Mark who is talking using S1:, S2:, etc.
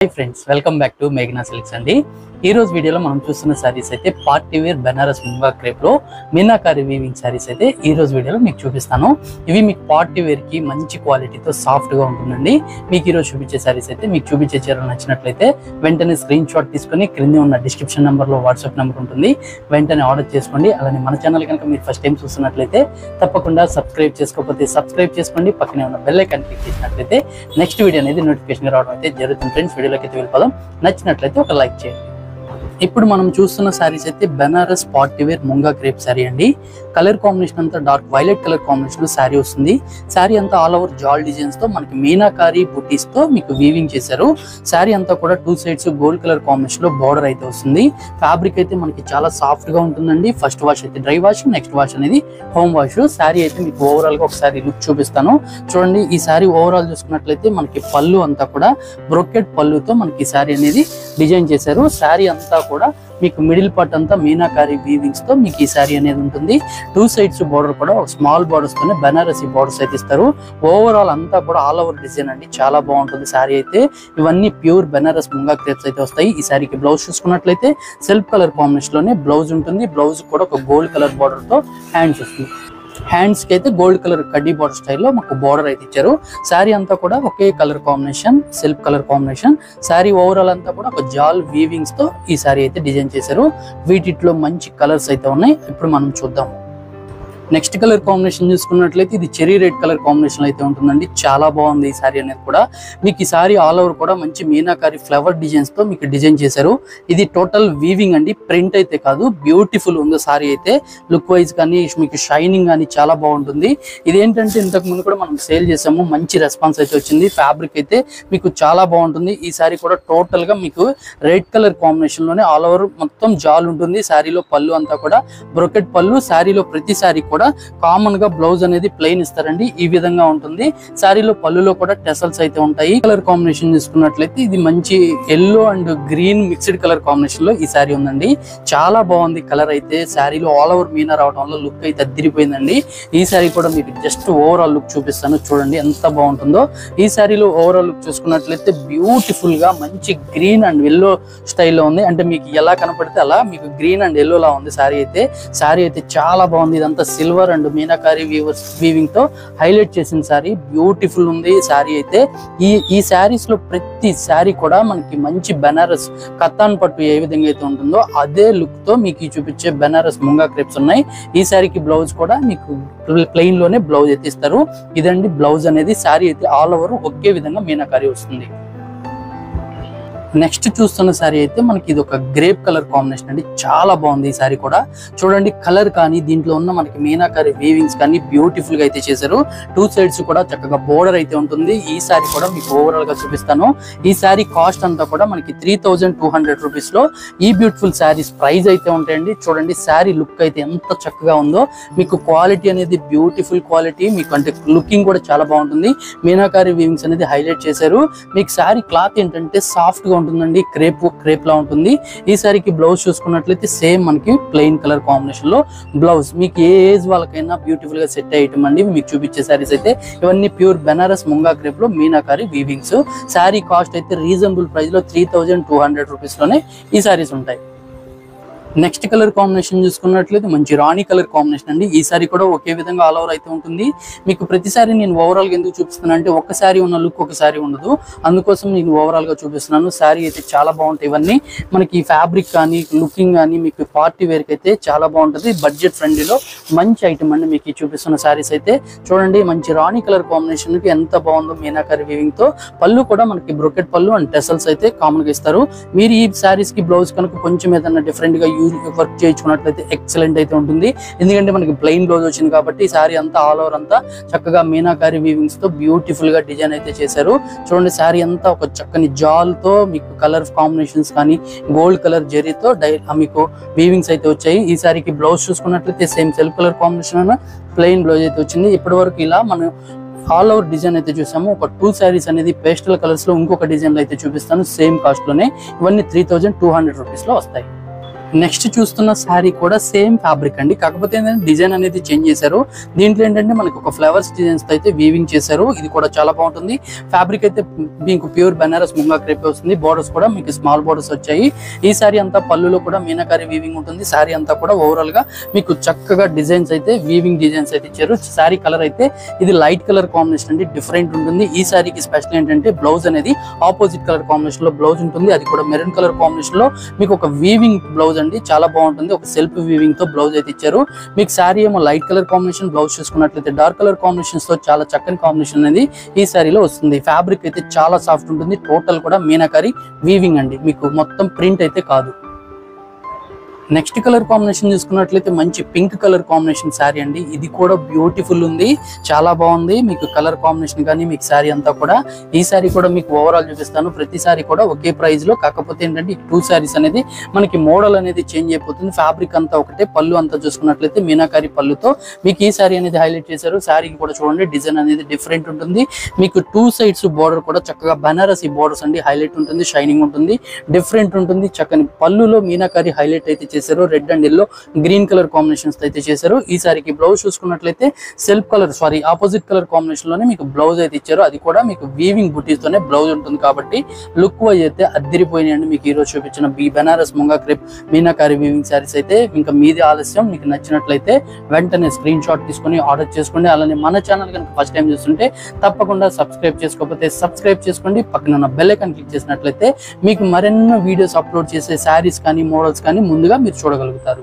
S1: Hi friends, welcome back to Meghna Silks అండి. ఈ రోజు వీడియోలో మనం చూస్తున్న సారీస్ అయితే party wear Banaras munga crepe లో మీనాకారి వీవింగ్ సారీస్ అయితే ఈ రోజు వీడియోలో మీకు చూపిస్తాను. ఇవి మీకు పార్టీ వేర్ కి మంచి క్వాలిటీతో సాఫ్ట్ గా ఉంటుందండి. మీకు ఈ రోజు చూపించే సారీస్ అయితే మీకు చూపించే చీరలు నచ్చినట్లయితే వెంటనే స్క్రీన్ షాట్ తీసుకొని క్రింద ఉన్న డిస్క్రిప్షన్ నెంబర్ లో వాట్సాప్ నెంబర్ ఉంటుంది, వెంటనే ఆర్డర్ చేసుకోండి. అలానే మన ఛానల్ కనుక మీరు ఫస్ట్ టైం చూస్తున్నట్లయితే తప్పకుండా సబ్స్క్రైబ్ చేసుకోకపోతే సబ్స్క్రైబ్ చేసుకోండి, పక్కనే ఉన్న బెల్ ఐకాన్ క్లిక్ చేసినట్లయితే నెక్స్ట్ వీడియో అనేది నోటిఫికేషన్ రావడం అయితే జరుగుతుంది. ఫ్రెండ్స్, వీడియోలోకి అయితే వెళ్ళిపోదాం. నచ్చినట్లయితే ఒక లైక్ చేయండి. ఇప్పుడు మనం చూస్తున్న సారీస్ అయితే Banaras party wear munga crepe sari అండి. కలర్ కాంబినేషన్ అంతా డార్క్ వైలెట్ కలర్ కాంబినేషన్ లో సారీ వస్తుంది. సారీ అంతా ఆల్ ఓవర్ జాల్ డిజైన్స్ తో మనకి మీనాకారి బుటీస్ తో మీకు వీవింగ్ చేశారు. సారీ అంతా కూడా two sides gold colour combination లో బార్డర్ అయితే వస్తుంది. ఫ్యాబ్రిక్ అయితే మనకి చాలా సాఫ్ట్ గా ఉంటుందండి. ఫస్ట్ వాష్ అయితే డ్రై వాష్, నెక్స్ట్ వాష్ అనేది హోమ్ వాష్. సారీ అయితే మీకు ఓవరాల్ గా ఒకసారి లుక్ చూపిస్తాను చూడండి. ఈ సారీ ఓవరాల్ చూసుకున్నట్లయితే మనకి పళ్ళు అంతా కూడా బ్రోకెట్ పళ్ళుతో మనకి సారీ అనేది డిజైన్ చేశారు. సారీ అంతా కూడా మీకు మిడిల్ పార్ట్ అంతా మీనాకారి వీవింగ్స్ తో మీకు ఈ సారీ అనేది ఉంటుంది. టూ సైడ్స్ బార్డర్ కూడా ఒక స్మాల్ బార్డర్స్ తోనే బెనారసీ బార్డర్స్ అయితే ఇస్తారు. ఓవరాల్ అంతా కూడా ఆల్ ఓవర్ డిజైన్ అండి, చాలా బాగుంటుంది సారీ అయితే. ఇవన్నీ ప్యూర్ బెనారస్ ముంగా క్రేప్స్ అయితే వస్తాయి. ఈ సారీకి బ్లౌజ్ చూసుకున్నట్లయితే సెల్ఫ్ కలర్ కాంబినేషన్ లోనే బ్లౌజ్ ఉంటుంది. బ్లౌజ్ కూడా ఒక గోల్డ్ కలర్ బార్డర్ తో హ్యాండ్స్ వస్తుంది. హ్యాండ్స్ కి అయితే గోల్డ్ కలర్ కడ్డీ బార్డర్ స్టైల్లో మాకు బార్డర్ అయితే ఇచ్చారు. శారీ అంతా కూడా ఒకే colour combination, self colour combination. Sari overall అంతా కూడా ఒక జాల్ వీవింగ్స్ తో ఈ శారీ అయితే డిజైన్ చేశారు. వీటిలో మంచి కలర్స్ అయితే ఉన్నాయి, ఇప్పుడు మనం చూద్దాము. నెక్స్ట్ కలర్ కాంబినేషన్ చూసుకున్నట్లయితే ఇది చెరీ రెడ్ కలర్ కాంబినేషన్ అయితే ఉంటుందండి. చాలా బాగుంది ఈ సారీ అనేది కూడా. మీకు ఈ సారీ ఆల్ ఓవర్ కూడా మంచి మీనాకారి ఫ్లవర్ డిజైన్స్ తో మీకు డిజైన్ చేశారు. ఇది టోటల్ వీవింగ్ అండి, ప్రింట్ అయితే కాదు. బ్యూటిఫుల్ ఉంది సారీ అయితే. లుక్ వైజ్ కానీ మీకు షైనింగ్ కానీ చాలా బాగుంటుంది. ఇదేంటంటే ఇంతకు ముందు కూడా మనం సేల్ చేసాము, మంచి రెస్పాన్స్ అయితే వచ్చింది. ఫ్యాబ్రిక్ అయితే మీకు చాలా బాగుంటుంది. ఈ సారీ కూడా టోటల్ గా మీకు రెడ్ కలర్ కాంబినేషన్ లోనే ఆల్ ఓవర్ మొత్తం జాల్ ఉంటుంది. సారీలో పళ్ళు అంతా కూడా బ్రోకెట్ పళ్ళు. సారీలో ప్రతి సారీ కూడా కామన్ గా బ్లౌజ్ అనేది ప్లెయిన్ ఇస్తారండి. ఈ విధంగా ఉంటుంది. సారీలో పళ్ళులో కూడా టెసల్స్ అయితే ఉంటాయి. కలర్ కాంబినేషన్ చూసుకున్నట్లయితే ఇది మంచి yellow and green mixed colour combination లో ఈ సారీ ఉందండి. చాలా బాగుంది కలర్ అయితే. సారీలో ఆల్ ఓవర్ మీనా రావడం వల్ల లుక్ అయితే అదిరిపోయిందండి. ఈ సారీ కూడా మీకు జస్ట్ ఓవరాల్ లుక్ చూపిస్తాను చూడండి ఎంత బాగుంటుందో. ఈ సారీలో ఓవరాల్ లుక్ చూసుకున్నట్లయితే బ్యూటిఫుల్ గా మంచి గ్రీన్ అండ్ ఎల్లో స్టైల్లో ఉంది. అంటే మీకు ఎలా కనపడితే అలా మీకు గ్రీన్ అండ్ ఎల్లో లా ఉంది సారీ అయితే. సారీ అయితే చాలా బాగుంది. ఇదంతా సిల్వర్ అండ్ మీనాకారి వీవింగ్ తో హైలైట్ చేసిన సారీ. బ్యూటిఫుల్ ఉంది సారీ అయితే. ఈ సారీస్ లో ప్రతి సారీ కూడా మనకి మంచి బెనారస్ కత్తాన్ పట్టు ఏ విధంగా అయితే ఉంటుందో అదే లుక్ తో మీకు చూపించే బెనారస్ ముంగా క్రేప్స్ ఉన్నాయి. ఈ సారీకి బ్లౌజ్ కూడా మీకు ప్లెయిన్ లోనే బ్లౌజ్ అయితే ఇస్తారు. ఇదండి బ్లౌజ్ అనేది. సారీ అయితే ఆల్ ఓవర్ ఒకే విధంగా మీనాకారి వస్తుంది. నెక్స్ట్ చూస్తున్న సారీ అయితే మనకి ఇది ఒక గ్రేప్ కలర్ కాంబినేషన్ అండి. చాలా బాగుంది ఈ సారీ కూడా. చూడండి కలర్ కానీ దీంట్లో ఉన్న మనకి మీనాకారి వీవింగ్స్ కానీ బ్యూటిఫుల్ గా అయితే చేశారు. టూ సైడ్స్ కూడా చక్కగా బోర్డర్ అయితే ఉంటుంది. ఈ సారీ కూడా మీకు ఓవరాల్ గా చూపిస్తాను. ఈ సారీ కాస్ట్ అంతా కూడా మనకి 3200 రూపీస్ లో ఈ బ్యూటిఫుల్ సారీస్ ప్రైస్ అయితే ఉంటాయండి. చూడండి సారీ లుక్ అయితే ఎంత చక్కగా ఉందో. మీకు క్వాలిటీ అనేది బ్యూటిఫుల్ క్వాలిటీ. మీకు అంటే లుకింగ్ కూడా చాలా బాగుంటుంది. మీనాకారి వీవింగ్స్ అనేది హైలైట్ చేశారు. మీకు సారీ క్లాత్ ఏంటంటే సాఫ్ట్ గా ఉంటుందండి, క్రేప్ లా ఉంటుంది. ఈ సారీకి బ్లౌజ్ చూసుకున్నట్లయితే సేమ్ మనకి ప్లెయిన్ కలర్ కాంబినేషన్ లో బ్లౌజ్. మీకు ఏ ఏజ్ వాళ్ళకైనా బ్యూటిఫుల్ గా సెట్ అయ్యటం అండి మీకు చూపించే సారీస్ అయితే. ఇవన్నీ ప్యూర్ బెనారస్ ముంగా క్రేప్ లో మీనాకారి వీవింగ్స్. సారీ కాస్ట్ అయితే రీజనబుల్ ప్రైస్ లో 3200 రూపీస్ లోనే ఈ సారీస్ ఉంటాయి. నెక్స్ట్ కలర్ కాంబినేషన్ చూసుకున్నట్లయితే మంచి రాణి కలర్ కాంబినేషన్ అండి. ఈ సారీ కూడా ఒకే విధంగా ఆల్ ఓవర్ అయితే ఉంటుంది. మీకు ప్రతిసారి నేను ఓవరాల్ గా ఎందుకు చూపిస్తున్నాను అంటే ఒక సారీ ఉన్న లుక్ ఒక సారీ ఉండదు, అందుకోసం నేను ఓవరాల్ గా చూపిస్తున్నాను. సారీ అయితే చాలా బాగుంటాయి. ఇవన్నీ మనకి ఫ్యాబ్రిక్ కానీ లుకింగ్ కానీ మీకు పార్టీ వేర్ కి అయితే చాలా బాగుంటుంది. బడ్జెట్ ఫ్రెండ్లీలో మంచి ఐటమ్ అండి మీకు చూపిస్తున్న సారీస్ అయితే. చూడండి మంచి రాణి కలర్ కాంబినేషన్ కి ఎంత బాగుందో మీనాకారి వీవింగ్ తో. పళ్ళు కూడా మనకి బ్రోకెట్ పళ్ళు అండ్ టెసల్స్ అయితే కామన్ గా ఇస్తారు. మీరు ఈ సారీస్ కి బ్లౌజ్ కనుక కొంచెం ఏదైనా డిఫరెంట్ గా వర్క్ చేయించుకున్నట్లయితే ఎక్సలెంట్ అయితే ఉంటుంది. ఎందుకంటే మనకి ప్లెయిన్ బ్లౌజ్ వచ్చింది కాబట్టి ఈ సారీ అంతా ఆల్ ఓవర్ అంతా చక్కగా మీనాకారి వీవింగ్స్ తో బ్యూటిఫుల్ గా డిజైన్ అయితే చేశారు. చూడండి సారీ అంతా ఒక చక్కని జాల్ తో మీకు కలర్ కాంబినేషన్స్ కానీ గోల్డ్ కలర్ జరీతో మీకు వీవింగ్స్ అయితే వచ్చాయి. ఈ సారీకి బ్లౌజ్ చూసుకున్నట్లయితే same self colour combination plain blouse అయితే వచ్చింది. ఇప్పటి వరకు ఇలా మనం ఆల్ ఓవర్ డిజైన్ అయితే చూసాము. ఒక 2 సారీస్ అనేది పేస్టల్ కలర్స్ లో ఇంకొక డిజైన్ అయితే చూపిస్తాను సేమ్ కాస్ట్ లోనే. ఇవన్నీ 3200 రూపీస్ లో వస్తాయి. నెక్స్ట్ చూస్తున్న శారీ కూడా సేమ్ ఫ్యాబ్రిక్ అండి, కాకపోతే ఏంటంటే డిజైన్ అనేది చేంజ్ చేశారు. దీంట్లో ఏంటంటే మనకి ఒక ఫ్లవర్స్ డిజైన్స్ అయితే వీవింగ్ చేశారు. ఇది కూడా చాలా బాగుంటుంది. ఫ్యాబ్రిక్ అయితే మీకు ప్యూర్ బెనారస్ ముంగా క్రేప్ వస్తుంది. బోర్డర్స్ కూడా మీకు స్మాల్ బోర్డర్స్ వచ్చాయి. ఈ శారీ అంతా పళ్ళులో కూడా మీనాకారి వీవింగ్ ఉంటుంది. శారీ అంతా కూడా ఓవరాల్ గా మీకు చక్కగా డిజైన్స్ అయితే వీవింగ్ డిజైన్స్ అయితే ఇచ్చారు. శారీ కలర్ అయితే ఇది లైట్ కలర్ కాంబినేషన్ అండి, డిఫరెంట్ ఉంటుంది. ఈ శారీకి స్పెషల్ ఏంటంటే బ్లౌజ్ అనేది ఆపోజిట్ కలర్ కాంబినేషన్ లో బ్లౌజ్ ఉంటుంది. అది కూడా మెరూన్ కలర్ కాంబినేషన్ లో మీకు ఒక వీవింగ్ బ్లౌజ్ అండి, చాలా బాగుంటుంది. ఒక సెల్ఫ్ వీవింగ్ తో బ్లౌజ్ అయితే ఇచ్చారు. మీకు శారీ ఏమో లైట్ కలర్ కాంబినేషన్, బ్లౌజ్ చూసుకున్నట్లయితే డార్క్ కలర్ కాంబినేషన్స్ తో చాలా చక్కని కాంబినేషన్ అనేది ఈ శారీలో వస్తుంది. ఫ్యాబ్రిక్ అయితే చాలా సాఫ్ట్ ఉంటుంది. టోటల్ కూడా మీనాకారి వీవింగ్ అండి, మీకు మొత్తం ప్రింట్ అయితే కాదు. నెక్స్ట్ కలర్ కాంబినేషన్ చూసుకున్నట్లయితే మంచి పింక్ కలర్ కాంబినేషన్ శారీ అండి. ఇది కూడా బ్యూటిఫుల్ ఉంది, చాలా బాగుంది. మీకు కలర్ కాంబినేషన్ కానీ మీకు శారీ అంతా కూడా, ఈ శారీ కూడా మీకు ఓవరాల్ చూపిస్తాను. ప్రతి శారీ కూడా ఒకే ప్రైస్ లో, కాకపోతే ఏంటంటే 2 శారీస్ అనేది మనకి మోడల్ అనేది చేంజ్ అయిపోతుంది. ఫ్యాబ్రిక్ అంతా ఒకటే, పళ్ళు అంతా చూసుకున్నట్లయితే మీనాకారి పళ్ళుతో మీకు ఈ శారీ అనేది హైలైట్ చేశారు. శారీకి కూడా చూడండి డిజైన్ అనేది డిఫరెంట్ ఉంటుంది. మీకు 2 సైడ్స్ బోర్డర్ కూడా చక్కగా బనారసి బోర్డర్స్ అండి, హైలైట్ ఉంటుంది, షైనింగ్ ఉంటుంది, డిఫరెంట్ ఉంటుంది. చక్కని పళ్ళులో మీనాకారి హైలైట్ అయితే చేశారు. Red and yellow green colour combinations అయితే చేశారు. ఈ సారికి బ్లౌజ్ చూసుకున్నట్లయితే self colour opposite colour combination లోనే మీకు బ్లౌజ్ అయితే ఇచ్చారు. అది కూడా మీకు వీవింగ్ బుటీస్ తోనే బ్లౌజ్ ఉంటుంది కాబట్టి లుక్ వైజ్ అయితే అద్దరిపోయినాయండి. మీకు ఈ రోజు చూపించిన బెనారస్ ముంగా క్రేప్ మీనాకారి వీవింగ్ శారీస్ అయితే ఇంకా మీది ఆలస్యం. మీకు నచ్చినట్లయితే వెంటనే స్క్రీన్ షాట్ తీసుకొని ఆర్డర్ చేసుకోండి. అలానే మన ఛానల్ కనుక ఫస్ట్ టైం చూస్తుంటే తప్పకుండా సబ్స్క్రైబ్ చేసుకోకపోతే సబ్స్క్రైబ్ చేసుకోండి. పక్కన ఉన్న బెల్ ఐకాన్ క్లిక్ చేసినట్లయితే మీకు మరెన్నో వీడియోస్ అప్లోడ్ చేసే శారీస్ కానీ మోడల్స్ కానీ ముందుగా మీరు చూడగలుగుతారు.